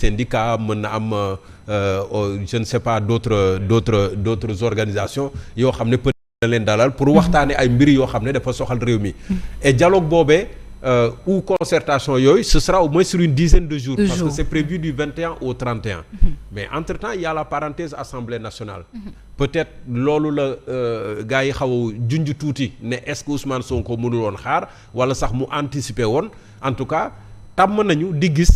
syndicats mën na am je ne sais pas d'autres organisations yoo xam ne peut na leen dalal pour waxtaane ay mbir yoo xam ne dafa soxal réew mi et dialogue boobee ou concertation yooyu ce sera au moins sur une dizaine de jours parce que c'est prévu du 21 au 31 mais entre-temps il y a la parenthèse Assemblée nationale peut-être loolu la gars yi xaw a junj tuuti ne est-ce que Ousmane Sonko mënul woon xaar wala sax mu anticiper woon en tout cas tàmm nañu di gis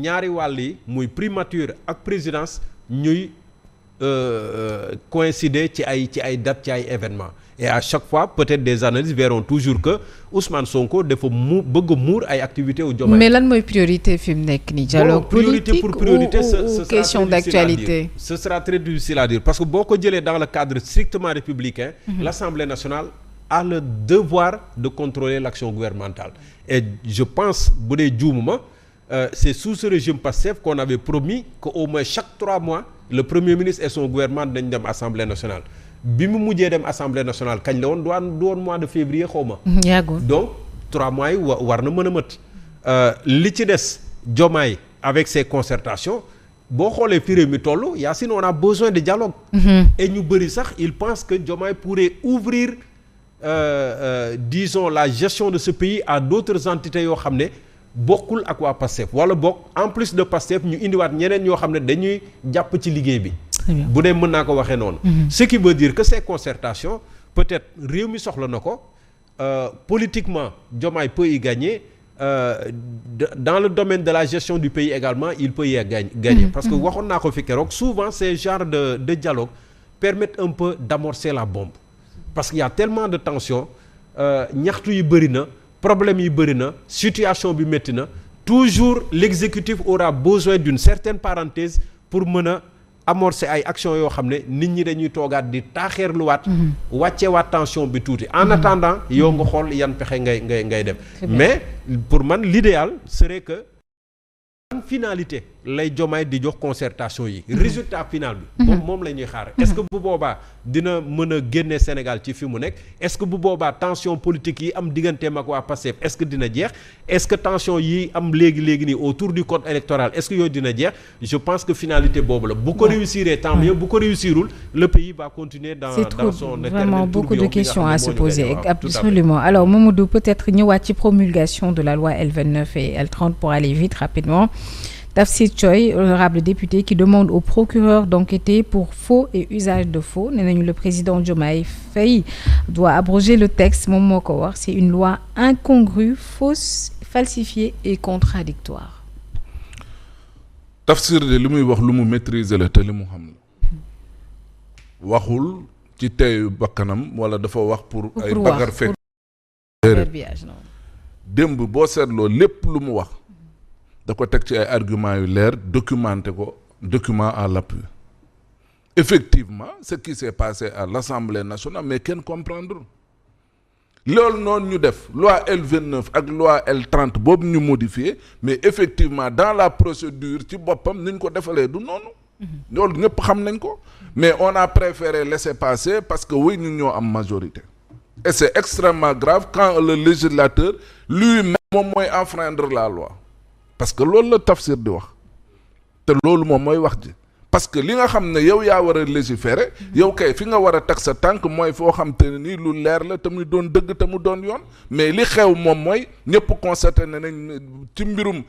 ñaari wàll yi muy primature ak présidence ñuy coïncider ci ay dates ci ay événements et à chaque fois peut-être des analystes verront toujours que Ousmane Sonko dafa bëgg a muur ay activités au Diomaye. mais lan mooy priorité fi mu nekk nii dialogue politique ou question d'actualité. Ce sera très difficile à dire parce que boo ko jëlee dans le cadre strictement républicain. L'Assemblée nationale a le devoir de contrôler l'action gouvernementale et je pense bu dee juumuma c'est sous ce régime Pastef qu'on avait promis qu'au moins chaque 3 mois le Premier ministre et son gouvernement dañ dem Assemblée nationale bi mu mujjee dem Assemblée nationale kañ la woon du woon mois de février xaw ma. yàggul donc 3 mois yi war na mën a mët li ci des Diomaye avec ses concertations boo xoolee fi réew mi toll Yacine on a besoin de dialogue. Et ñu bëri sax il pense que Diomaye pourrait ouvrir disons la gestion de ce pays à d'autres entités yoo xam ne bokkul ak waa Pastef wala bokk en plus de Pastef ñu indiwaat ñeneen ñoo xam ne dañuy jàpp ci liggéey bi. bu dee mën naa ko waxee noonu. Ce qui veut dire que ces concertations peut-être réew mi soxla na ko politiquement Diomaye peut y gagner dans le domaine de la gestion du pays également il peut y gagner. Parce que waxoon naa ko fi keroog souvent ces genres de dialogue permettent un peu d'amorcer la bombe parce qu'il y a tellement de tensions ñaxtu yi bëri na. problème yi bëri na situation bi métti na toujours l'exécutif aura besoin d'une certaine parenthèse pour mën a amorcer ay actions yoo xam ne nit ñi dañuy toogaat di taaxeerluwaat wàcceewaat tension bi tuuti en attendant yow nga xool yan pexe ngay def mais pour man l'idéal serait que finalité lay Diomaye di jox concertation yi résultat final bi moom la ñuy xaar est-ce que bu boobaa dina mën a génne Sénégal ci fi mu nekk est-ce que bu boobaa tension politique yi am digganteem ak waa Pastef est-ce que dina jeex est-ce que tension yi am léegi nii autour du code électoral est-ce que yooyu dina jeex je pense que finalité boobu la bu ko réussir tant mieux bu ko réussirul le pays va continuer dans son vraiment beaucoup de questions à se poser absolument alors Mamadou peut-être ñëwaat ci promulgation de la loi L29 et L30 pour aller vite rapidement Tafsir Thioye, honorable député, qui demande au procureur d'enquêter pour faux et usage de faux. Le président Diomaye Faye doit abroger le texte. Moom moo ko wax, c'est une loi incongrue, fausse, falsifiée et contradictoire. Tafsir de li muy wax lu mu maîtriser la te li mu xam la waxul ci teyu bakkanam wala dafa wax pour ay bagar fekk démb boo seetloo lépp lu mu wax da ko teg ci ay arguments yu leer documenté ko document à l'appui effectivement ce qui s'est passé à l'Assemblée nationale mais kenn comprendre loolu noonu ñu def loi L29 ak loi L30 boobu ñu modifié mais effectivement dans la procédure ci boppam ni ñu ko defalee du noonu loolu ñëpp xam nañ ko mais on a préféré laisser passer parce que oui ñu ñoo am majorité et c'est extrêmement grave quand le législateur lui-même moom mooy enfreindre la loi parce que loolu la Tafsir di wax te loolu moom mooy wax ji parce que li nga xam ne yow yaa war a légiférer yow kay fi nga war a teg sa tànk mooy foo xam te ne nii lu leer la te muy doon dëgg te mu doon yoon mais li xew moom mooy ñëpp constaté ne nañ ci mbirum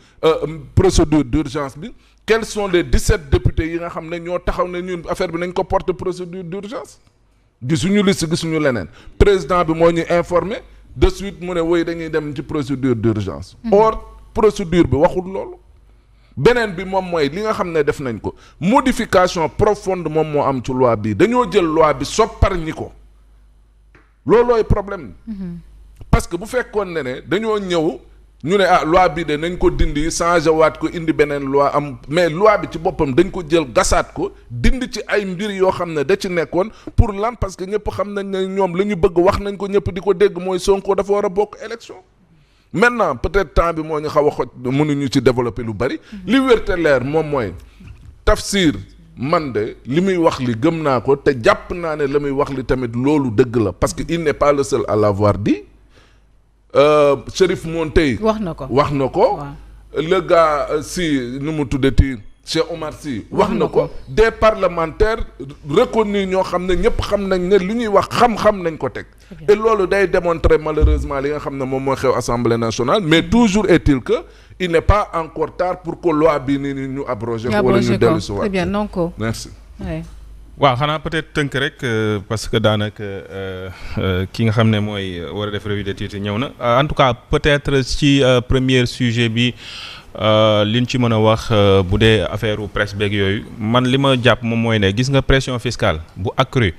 procédure d'urgence bi quels sont les 17 députés yi nga xam ne ñoo taxaw ne ñun affaire bi nañ ko porter procédure d'urgence gisuñu liste gisuñu leneen président bi moo ñu informé de suite mu ne woy dañuy dem ci procédure d'urgence or procédure bi waxul loolu beneen bi moom mooy li nga xam ne def nañ ko modification profonde moom moo am ci loi bi dañoo jël loi bi soppar ñi ko loolooy problème parce que bu fekkoon ne dañoo ñëw ñu ne loi bi de nañ ko dindi changé waat ko indi beneen loi am mais loi bi ci boppam dañ ko jël gasaat ko dindi ci ay mbir yoo xam ne da ci nekkoon pour lan parce que ñëpp xam nañ ne ñoom la ñu bëgg wax nañ ko ñëpp di ko dégg mooy Sonko dafa war a bokk élection maintenant peut-être temps bi moo ñu xaw a xoj mënuñu ci développer lu bari li wér te leer moom mooy Tafsir man de li muy wax li gëm naa ko te jàpp naa ne la muy wax li tamit loolu dëgg la parce que il n'est pas le seul à l'avoir dit Chérif Montey wax na ko le gars si nu mu tuddati Cheikh Omar Sy wax na ko des parlementaires reconnus ñoo xam ne ñëpp xam nañ ne li ñuy wax xam-xam nañ ko teg et loolu day démontrer malheureusement li nga xam ne moom mooy xew Assemblée nationale mais toujours est-il que il n'est pas encore tard pour que loi bi ni ñu abrogé ko wala ñu dellu si waat. Très bien, non ko. Merci. waaw xanaa peut-être tënk rek parce que daanaka ki nga xam ne mooy war a def revue de titre ñëw na en tout cas peut-être ci premier sujet bi liñ ci mën a wax bu dee affaire u presse beeg yooyu man li ma jàpp moom mooy ne gis nga pression fiscale bu accrue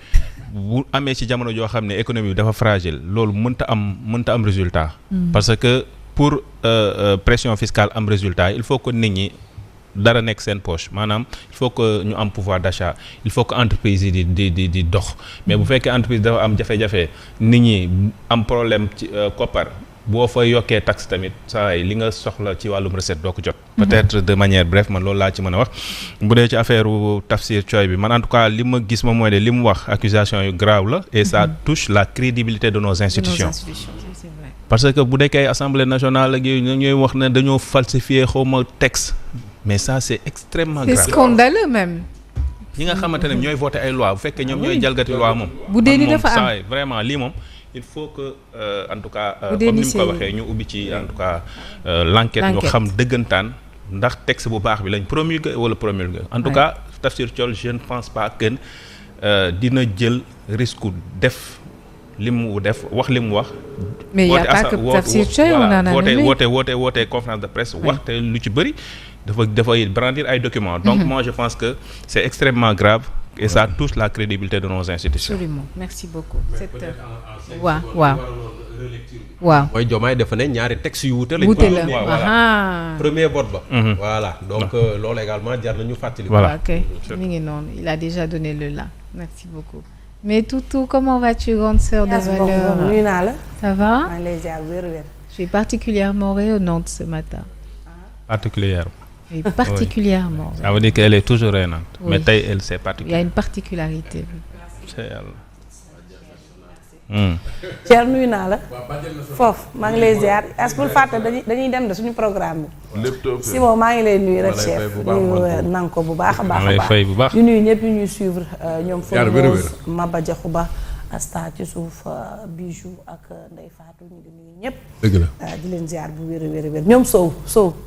bu amee ci jamono joo xam ne économie bi dafa fragile loolu mënta am résultat. Parce que pour pression fiscale am résultat il faut que nit ñi dara nekk seen poche maanaam il faut que ñu am pouvoir d'achat il faut que entreprise yi di dox mais bu fekkee entreprise dafa am jafe-jafe nit ñi am problème ci koppar boo fa yokkee taxe tamit saa yi li nga soxla ci wàllum recette doo ko jot. peut-être de manière bref man loolu laa ci mën a wax. bu dee ci affaire Tafsir Thioye bi man en tout cas li ma gis moom mooy ne li mu wax accusation yu grave la et ça touche la crédibilité de nos institutions. C'est vrai. Parce que bu nekkee assemblée nationale ak yooyu ñooy wax ne dañoo falsifier xawma texte mais ça c'est extrêmement grave. C'est scandaleux même. ñi nga xamante ne ñooy voter ay loi bu fekkee ñoom ñooy jalgati loi moom. bu dee ni dafa am saa vraiment lii moom. il faut que en tout cas comme ni mu ko waxee ñu ubbi ci en tout cas l'enquête ñu xam dëggantaan ndax texte bu baax bi lañ promulgué wala promulgué en tout cas Tafsir Thioye je ne pense pas que dina jël risque def li mu def wax li mu wax. mais y a pas que Tafsir Thioye on en a woote conférence de presse wax te lu ci bëri dafay brandir ay documents. Donc moi je pense que c'est extrêmement grave. Et ça touche la crédibilité de nos institutions. Absolument, merci beaucoup. waaw. mooy Diomaye dafa ne ñaari textes yu wuute lañ. wuute la voilà premier vote ba. voilà donc loolu également jar nañu fàttali. voilà ok mi ngi noonu il a déjà donné le là merci beaucoup. mais Toutou comment vas-tu grande sœur de valeur. nuyu naa la. ça va. maa ngi lay ziar wér-wér. je suis particulièrement rayonnante ce matin. Particulièrement. Oui, particulièrement. Ça veut dire qu'elle est toujours rayonnante. Oui. Mais tey elle c'est Il y a particulier. une particularité. C'est yàlla. Thierno nuyu naa la. foofu maa ngi lay ziar est-ce que bul fàtte dañuy dem de suñu programme bi. lépp toog Simon maa ngi lay nuyu rek lay chef fay bu baax nuyu nan ko bu baax a baax maa lay fay bu baax. di nuyu ñëpp ñu ñuy suivre ñoom Yàlla wér Fodou Maba Diakhou Ba Asta ci suuf Bijou ak Ndeye Fatou ñu di nuyu ñëpp. dëgg la di leen ziar bu wér ñoom Sow.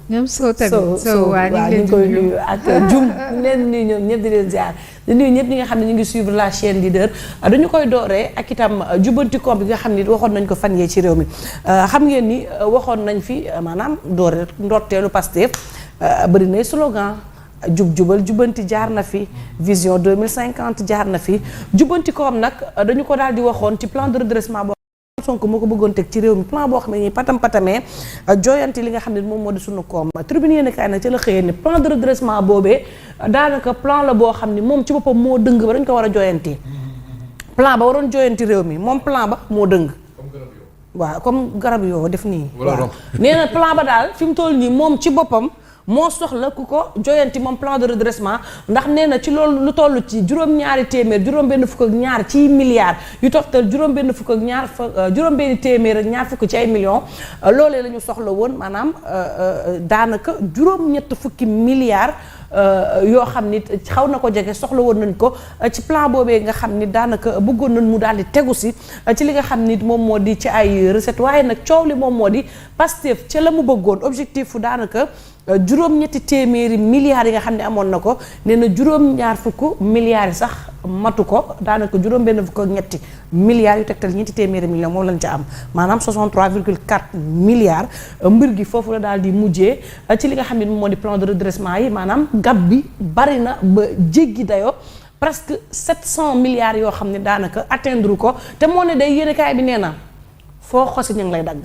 ñoom Sow tamit Sow waa ñu ngi leen di koy nuyu. nuyu ak Dioum ñu leen nuyu ñoom ñëpp di leen ziar di nuyu ñëpp ñi nga xam ne ñu ngi suivre la chaîne leader dañu koy dooree ak itam jubbantikoom bi nga xam ni waxoon nañ ko fan yee ci réew mi xam ngeen ni waxoon nañ fi maanaam doore ndorteelu Pastef bëri na slogan jubal jubbanti jaar na fi vision 2050 jaar na fi jubbantikoom nag dañu ko daal di waxoon ci plan de redressement boo Sonko moo ko bëggoon teg ci réew mi plan boo xam ne nii patamee jooyanti li nga xam ne moom moo di sunu koom tribune yéen kaay nag ci la xëyee ne plan de redressement boobee daanaka plan la boo xam ne moom ci boppam moo dëng ba dañ ko war a jooyanti plan ba waroon jooyanti réew mi moom plan ba moo dëng waaw comme garab yoo def nii waaw nee na plan ba daal fi mu toll nii moom ci boppam moo soxla ku ko joyanti moom plan de redressement ndax nee na ci loolu lu toll ci juróom-ñaari téeméer juróom-benn fukk ak ñaar ci milliards yu toftal juróom-benn fukk ak ñaar juróom-benn téeméer ak ñaar fukk ci ay millions loolee la ñu soxla woon maanaam daanaka juróom-ñett fukki milliards yoo xam ni xaw na ko jege soxla woon nañ ko ci plan boobee nga xam ni daanaka bëggoon nañ mu daal di tegu si ci li nga xam ni moom moo di ci ay recette waaye nag coow li moom moo di Pastef ca la mu bëggoon objectif fu daanaka juróom-ñetti téeméeri milliards yi nga xam ne amoon na ko nee na juróom-ñaar fukk milliards yi sax matu ko daanaka juróom-benn fukk ak ñetti milliards yu tegtal ñetti téeméeri millions moom lañ ca am maanaam 63,4 milliards mbir gi foofu la daal di mujjee ci li nga xam ne moom moo di plan de redressement yi maanaam gab bi bari na ba jéggi dayoo presque 700 milliards yoo xam ne daanaka atteindre ko te moo ne day yéenekaay bi nee na foo xosi ñu ngi lay dagg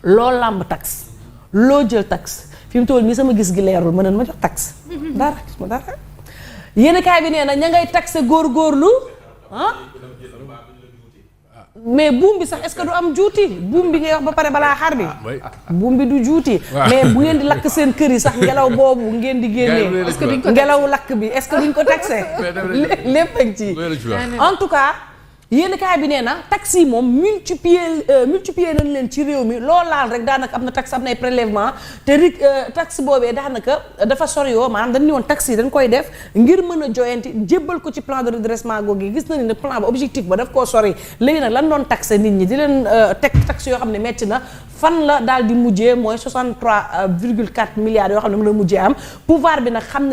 loo làmb taxe loo jël taxe fi mu toll nii sama gis gi leerul mën nañ ma jox taxe dara gis ma dara yéenekaay bi nee na ña ngay taxe góorgóorlu mais buum bi sax est-ce que du am juuti buum bi ngay wax ba pare balaa xar bi buum bi du juuti mais bu ngeen di lakk seen kër yi sax ngelaw boobu ngeen di génnee est-ce que duñ ko ngelaw lakk bi est-ce que duñ ko taxé lépp ak ci en tout cas yéen kaay bi nee na taxes yi moom multiplier nañ leen ci réew mi loolu laal rek daanaka am na taxe am na ay prélèvement te taxe boobee daanaka dafa soriwoo maanaam dañ ni woon taxe yi dañ koy def ngir mën a joyanti jébbal ko ci plan de redressement googu gis nañu ne plan ba objectif ba daf koo sori léegi nag lan doon taxe nit ñi di leen teg taxe yoo xam ne metti na fan la daal di mujjee mooy 63,4 milliards yoo xam ne mu la mujjee am pouvoir bi nag xam ne